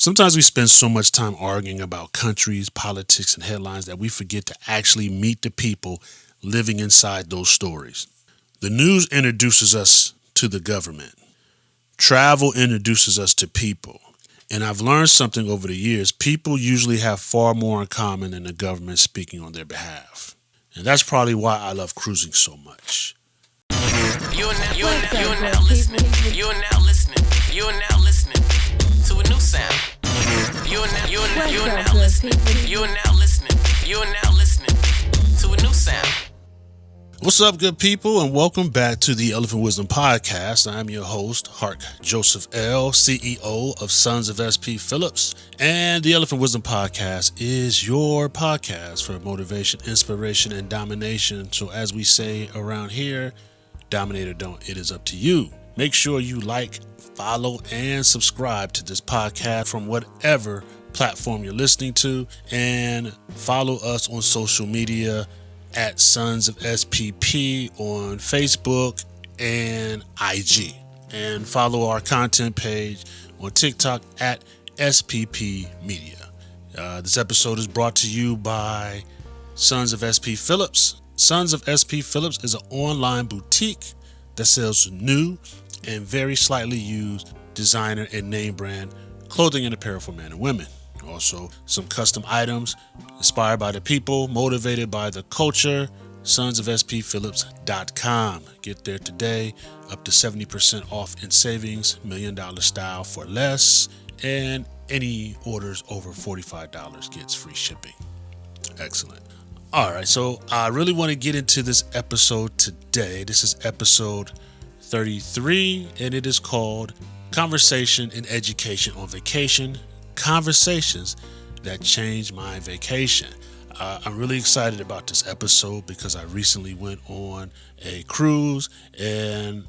Sometimes we spend so much time arguing about countries, politics, and headlines that we forget to actually meet the people living inside those stories. The news introduces us to the government. Travel introduces us to people. And I've learned something over the years. People usually have far more in common than the government speaking on their behalf. And that's probably why I love cruising so much. You're now listening to a new sound. You're now listening to a new sound. What's up, good people, and welcome back to the Elephant Wisdom Podcast. I'm your host, Hark Joseph L., CEO of Sons of SP Phillips, and the Elephant Wisdom Podcast is your podcast for motivation, inspiration, and domination. So as we say around here, dominate or don't, it is up to you. Make sure you like, follow, and subscribe to this podcast from whatever platform you're listening to, and follow us on social media at Sons of SPP on Facebook and IG, and follow our content page on TikTok at SPP Media. This episode is brought to you by Sons of SP Phillips. Sons of SP Phillips is an online boutique that sells new and very slightly used designer and name brand clothing and apparel for men and women. Also, some custom items inspired by the people, motivated by the culture. sonsofspphillips.com. Get there today. Up to 70% off in savings. $1 Million style for less. And any orders over $45 gets free shipping. Excellent. All right, so I really want to get into this episode today. This is episode 33, and it is called Conversation and Education on Vacation. Conversations that changed my vacation. I'm really excited about this episode because I recently went on a cruise, and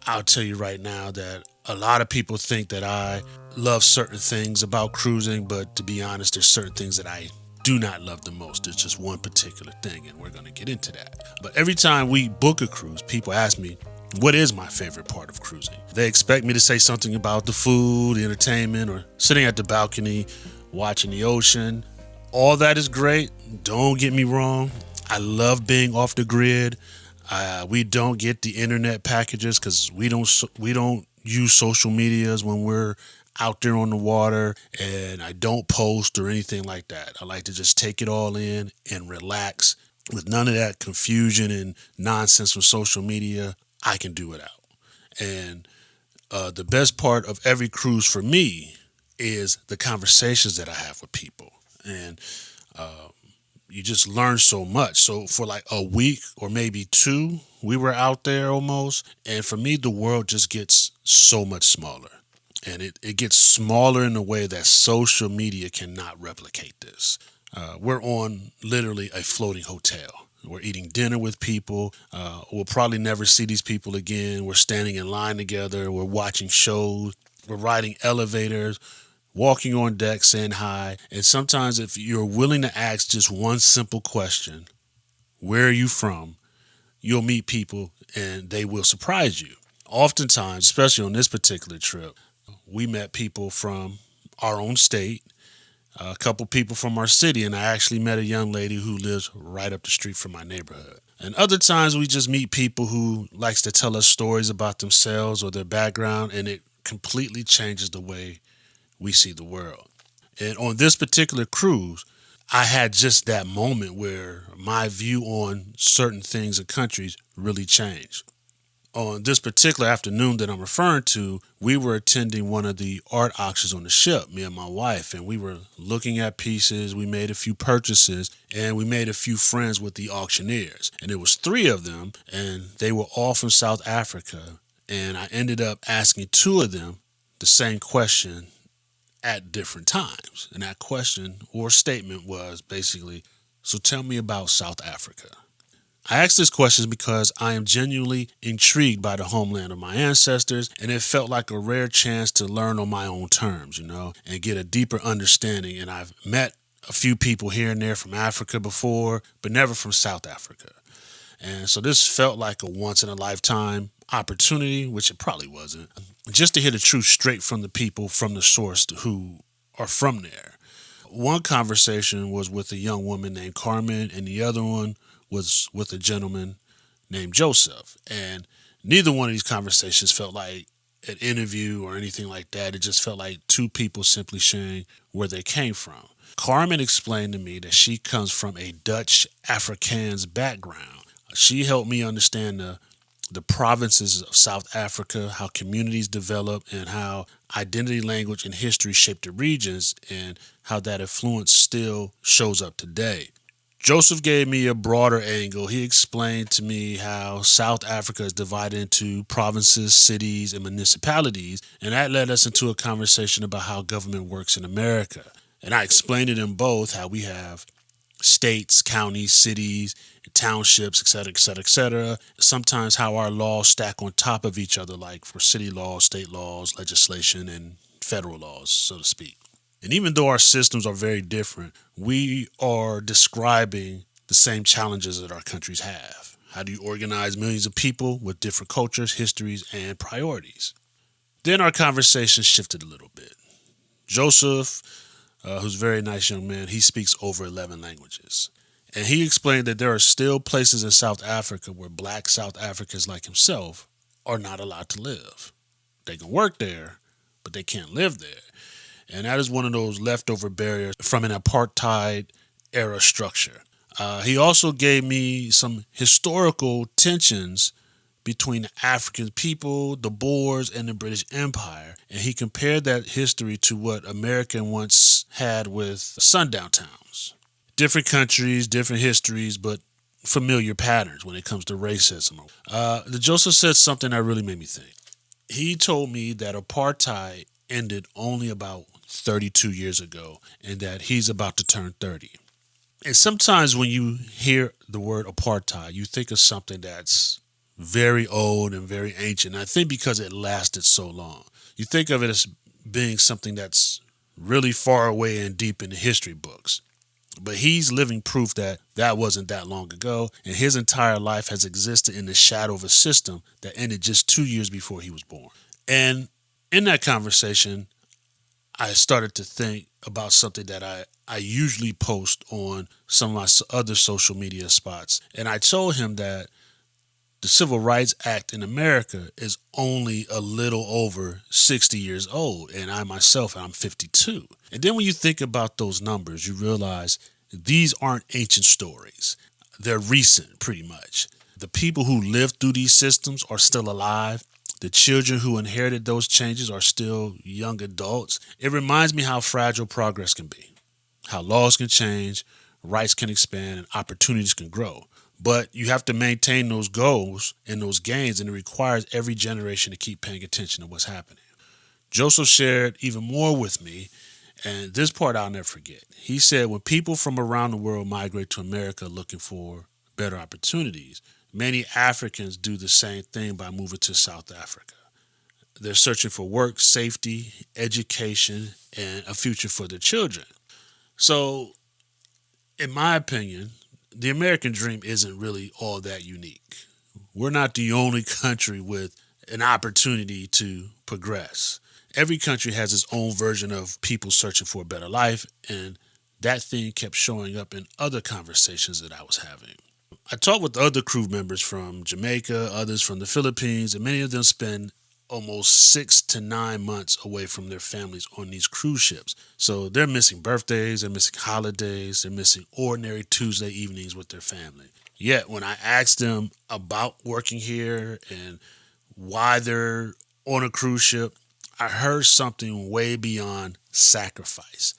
I'll tell you right now that a lot of people think that I love certain things about cruising, but to be honest, there's certain things that I do not love the most. It's just one particular thing, and we're going to get into that. But every time we book a cruise, people ask me, what is my favorite part of cruising? They expect me to say something about the food, the entertainment, or sitting at the balcony, watching the ocean. All that is great. Don't get me wrong. I love being off the grid. We don't get the internet packages because we don't use social medias when we're out there on the water, and I don't post or anything like that. I like to just take it all in and relax with none of that confusion and nonsense from social media. I can do it out. And the best part of every cruise for me is the conversations that I have with people. And you just learn so much. So for like a week or maybe two, we were out there almost. And for me, the world just gets so much smaller. And it gets smaller in a way that social media cannot replicate this. We're on literally a floating hotel. We're eating dinner with people. We'll probably never see these people again. We're standing in line together. We're watching shows. We're riding elevators, walking on deck, saying hi. And sometimes if you're willing to ask just one simple question, where are you from? You'll meet people and they will surprise you. Oftentimes, especially on this particular trip, we met people from our own state, a couple people from our city, and I actually met a young lady who lives right up the street from my neighborhood. And other times we just meet people who likes to tell us stories about themselves or their background, and it completely changes the way we see the world. And on this particular cruise, I had just that moment where my view on certain things and countries really changed. On this particular afternoon that I'm referring to, we were attending one of the art auctions on the ship, me and my wife, and we were looking at pieces. We made a few purchases, and we made a few friends with the auctioneers. And there was three of them, and they were all from South Africa. And I ended up asking two of them the same question at different times. And that question or statement was basically, so tell me about South Africa. I ask this question because I am genuinely intrigued by the homeland of my ancestors, and it felt like a rare chance to learn on my own terms, and get a deeper understanding. And I've met a few people here and there from Africa before, but never from South Africa. And so this felt like a once-in-a-lifetime opportunity, which it probably wasn't, just to hear the truth straight from the people from the source who are from there. One conversation was with a young woman named Carmen, and the other one was with a gentleman named Joseph. And neither one of these conversations felt like an interview or anything like that. It just felt like two people simply sharing where they came from. Carmen explained to me that she comes from a Dutch Afrikaans background. She helped me understand the provinces of South Africa, how communities develop, and how identity, language, and history shape the regions, and how that influence still shows up today. Joseph gave me a broader angle. He explained to me how South Africa is divided into provinces, cities, and municipalities, and that led us into a conversation about how government works in America. And I explained to them both how we have states, counties, cities, townships, et cetera, et cetera, et cetera. Sometimes how our laws stack on top of each other, like for city laws, state laws, legislation, and federal laws, so to speak. And even though our systems are very different, we are describing the same challenges that our countries have. How do you organize millions of people with different cultures, histories, and priorities? Then our conversation shifted a little bit. Joseph, who's a very nice young man, he speaks over 11 languages. And he explained that there are still places in South Africa where black South Africans like himself are not allowed to live. They can work there, but they can't live there. And that is one of those leftover barriers from an apartheid era structure. He also gave me some historical tensions between the African people, the Boers, and the British Empire. And he compared that history to what America once had with sundown towns. Different countries, different histories, but familiar patterns when it comes to racism. The Joseph said something that really made me think. He told me that apartheid ended only about 32 years ago and that he's about to turn 30. And sometimes when you hear the word apartheid, you think of something that's very old and very ancient. I think because it lasted so long. You think of it as being something that's really far away and deep in the history books. But he's living proof that that wasn't that long ago, and his entire life has existed in the shadow of a system that ended just 2 years before he was born. And in that conversation, I started to think about something that I usually post on some of my other social media spots. And I told him that the Civil Rights Act in America is only a little over 60 years old. And I myself, I'm 52. And then when you think about those numbers, you realize these aren't ancient stories. They're recent, pretty much. The people who lived through these systems are still alive. The children who inherited those changes are still young adults. It reminds me how fragile progress can be, how laws can change, rights can expand, and opportunities can grow. But you have to maintain those goals and those gains, and it requires every generation to keep paying attention to what's happening. Joseph shared even more with me, and this part I'll never forget. He said when people from around the world migrate to America looking for better opportunities, many Africans do the same thing by moving to South Africa. They're searching for work, safety, education, and a future for their children. So, in my opinion, the American dream isn't really all that unique. We're not the only country with an opportunity to progress. Every country has its own version of people searching for a better life, and that theme kept showing up in other conversations that I was having. I talked with other crew members from Jamaica, others from the Philippines, and many of them spend almost 6 to 9 months away from their families on these cruise ships. So they're missing birthdays, they're missing holidays, they're missing ordinary Tuesday evenings with their family. Yet when I asked them about working here and why they're on a cruise ship, I heard something way beyond sacrifice.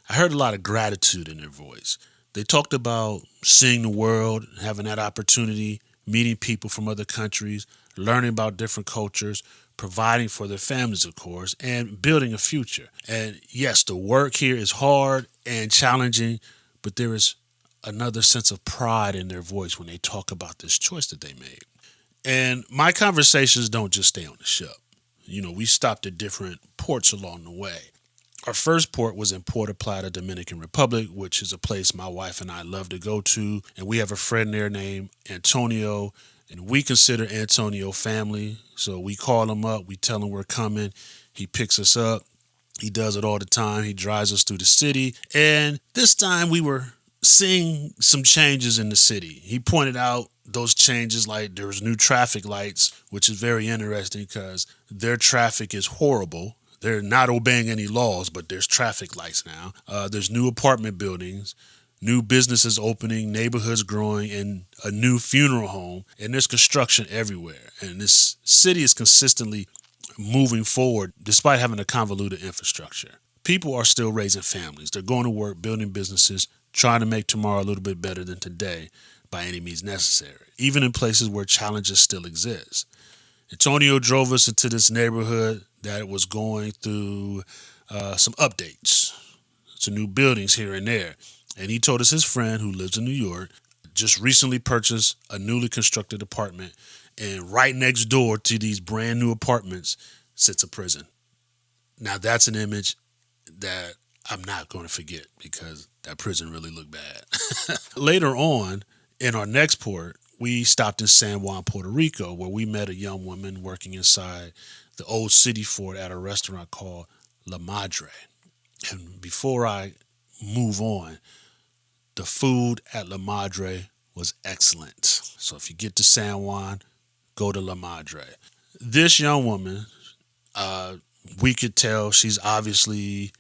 I heard a lot of gratitude in their voice. They talked about seeing the world, having that opportunity, meeting people from other countries, learning about different cultures, providing for their families, of course, and building a future. And yes, the work here is hard and challenging, but there is another sense of pride in their voice when they talk about this choice that they made. And my conversations don't just stay on the ship. You know, we stopped at different ports along the way. Our first port was in Puerto Plata, Dominican Republic, which is a place my wife and I love to go to. And we have a friend there named Antonio, and we consider Antonio family. So we call him up, we tell him we're coming. He picks us up. He does it all the time. He drives us through the city. And this time we were seeing some changes in the city. He pointed out those changes, like there was new traffic lights, which is very interesting because their traffic is horrible. They're not obeying any laws, but there's traffic lights now. There's new apartment buildings, new businesses opening, neighborhoods growing, and a new funeral home. And there's construction everywhere. And this city is consistently moving forward despite having a convoluted infrastructure. People are still raising families. They're going to work, building businesses, trying to make tomorrow a little bit better than today by any means necessary, even in places where challenges still exist. Antonio drove us into this neighborhood that was going through some updates, some new buildings here and there. And he told us his friend who lives in New York just recently purchased a newly constructed apartment. And right next door to these brand new apartments sits a prison. Now that's an image that I'm not going to forget because that prison really looked bad. Later on, in our next port, we stopped in San Juan, Puerto Rico, where we met a young woman working inside the old city fort at a restaurant called La Madre. And before I move on, the food at La Madre was excellent. So if you get to San Juan, go to La Madre. This young woman, we could tell she's obviously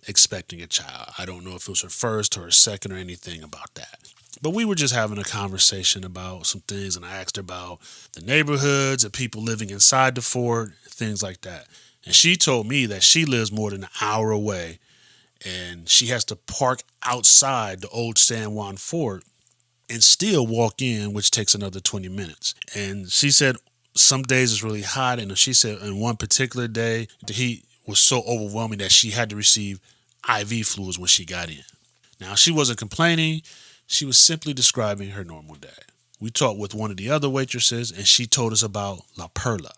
expecting a child. I don't know if it was her first or her second or anything about that. But we were just having a conversation about some things, and I asked her about the neighborhoods and people living inside the fort, things like that. And she told me that she lives more than an hour away, and she has to park outside the old San Juan fort and still walk in, which takes another 20 minutes. And she said some days it's really hot, and she said in one particular day, the heat was so overwhelming that she had to receive IV fluids when she got in. Now, she wasn't complaining. She was simply describing her normal day. We talked with one of the other waitresses, and she told us about La Perla.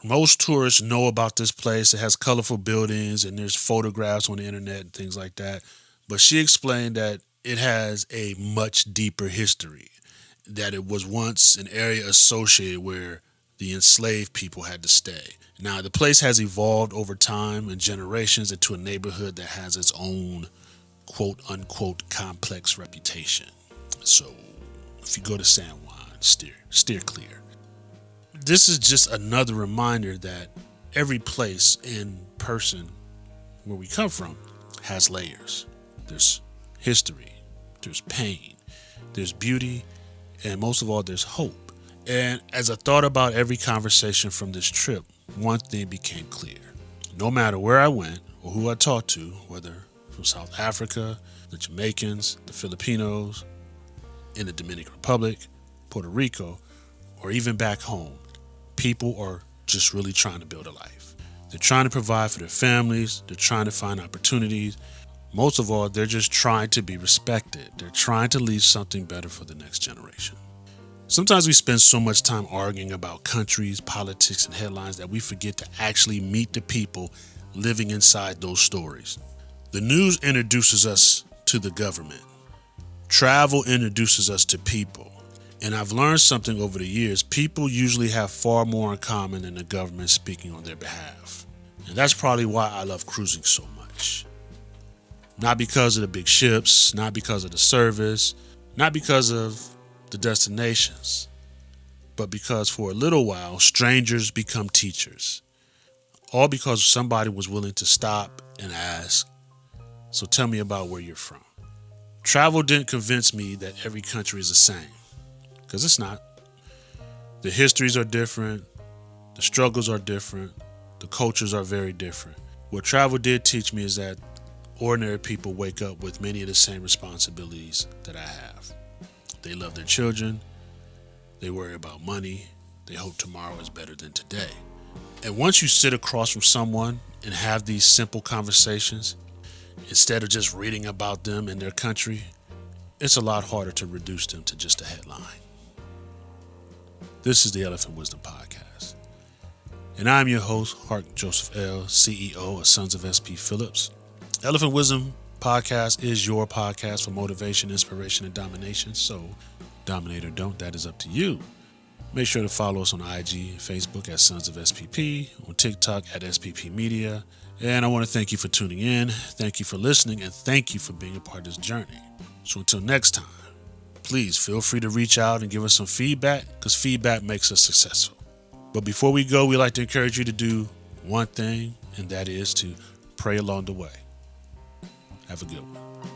Most tourists know about this place. It has colorful buildings, and there's photographs on the internet and things like that. But she explained that it has a much deeper history, that it was once an area associated where the enslaved people had to stay. Now, the place has evolved over time and generations into a neighborhood that has its own quote-unquote complex reputation. So, if you go to San Juan, steer clear. This is just another reminder that every place and person where we come from has layers. There's history, there's pain, there's beauty, and most of all, there's hope. And as I thought about every conversation from this trip, one thing became clear. No matter where I went or who I talked to, whether from South Africa, the Jamaicans, the Filipinos, in the Dominican Republic, Puerto Rico, or even back home, people are just really trying to build a life. They're trying to provide for their families. They're trying to find opportunities. Most of all, they're just trying to be respected. They're trying to leave something better for the next generation. Sometimes we spend so much time arguing about countries, politics, and headlines that we forget to actually meet the people living inside those stories. The news introduces us to the government. Travel introduces us to people. And I've learned something over the years. People usually have far more in common than the government speaking on their behalf. And that's probably why I love cruising so much. Not because of the big ships, not because of the service, not because of the destinations, but because for a little while, strangers become teachers. All because somebody was willing to stop and ask, so tell me about where you're from. Travel didn't convince me that every country is the same, because it's not. The histories are different, the struggles are different, the cultures are very different. What travel did teach me is that ordinary people wake up with many of the same responsibilities that I have. They love their children, they worry about money, they hope tomorrow is better than today. And once you sit across from someone and have these simple conversations, instead of just reading about them and their country, it's a lot harder to reduce them to just a headline. This is the Elephant Wisdom Podcast. And I'm your host, Hart Joseph L., CEO of Sons of SP Phillips. Elephant Wisdom Podcast is your podcast for motivation, inspiration, and domination. So, dominate or don't, that is up to you. Make sure to follow us on IG and Facebook at Sons of SPP, on TikTok at SPP Media. And I want to thank you for tuning in, thank you for listening, and thank you for being a part of this journey. So until next time, please feel free to reach out and give us some feedback, because feedback makes us successful. But before we go, we like to encourage you to do one thing, and that is to pray along the way. Have a good one.